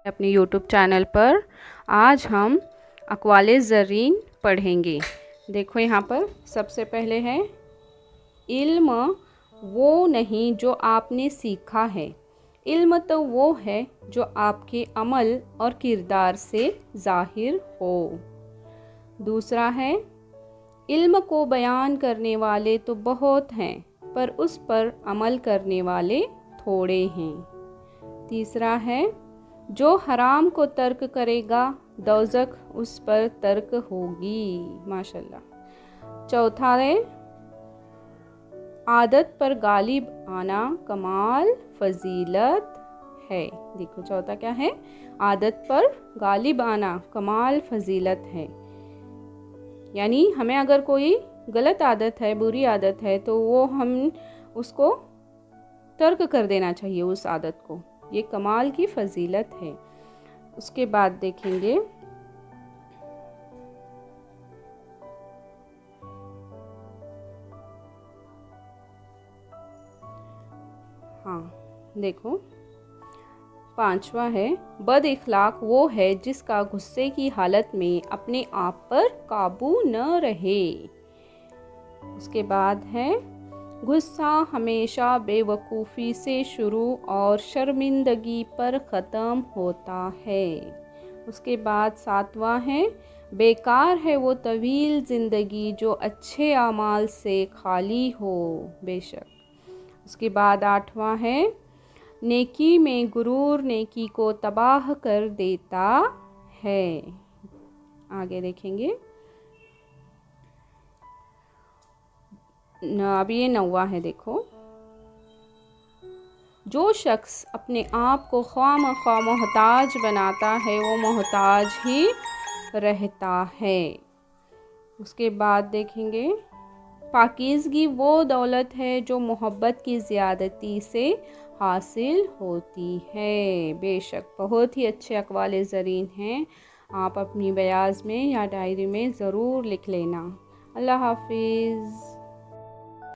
अपने YouTube channel पर आज हम अक़वाले ज़रीन पढ़ेंगे। देखो यहाँ पर सबसे पहले है इल्म वो नहीं जो आपने सीखा है। इल्म तो वो है जो आपके अमल और किरदार से ज़ाहिर हो। दूसरा है इल्म को बयान करने वाले तो बहुत हैं पर उस पर अमल करने वाले थोड़े हैं। तीसरा है जो हराम को तर्क करेगा दोज़ख उस पर तर्क होगी। माशाल्लाह। चौथा है आदत पर गालिब आना कमाल फजीलत है। देखो चौथा क्या है, आदत पर गालिब आना कमाल फजीलत है। यानी हमें अगर कोई गलत आदत है, बुरी आदत है, तो वो हम उसको तर्क कर देना चाहिए उस आदत को। ये कमाल की फजीलत है। उसके बाद देखेंगे देखो पांचवा है बद इखलाक वो है जिसका गुस्से की हालत में अपने आप पर काबू न रहे। उसके बाद है गुस्सा हमेशा बेवकूफ़ी से शुरू और शर्मिंदगी पर ख़त्म होता है। उसके बाद सातवां है बेकार है वो तवील ज़िंदगी जो अच्छे आमाल से खाली हो बेशक। उसके बाद आठवां है नेकी में गुरूर नेकी को तबाह कर देता है। आगे देखेंगे अब ये नौवा है। देखो जो शख्स अपने आप को ख्वामख्वाह मोहताज बनाता है वो मोहताज ही रहता है। उसके बाद देखेंगे पाकीज़गी वो दौलत है जो मोहब्बत की ज़्यादती से हासिल होती है। बेशक बहुत ही अच्छे अक़वाले ज़रीन हैं। आप अपनी बयाज़ में या डायरी में ज़रूर लिख लेना। अल्लाह हाफ़िज़।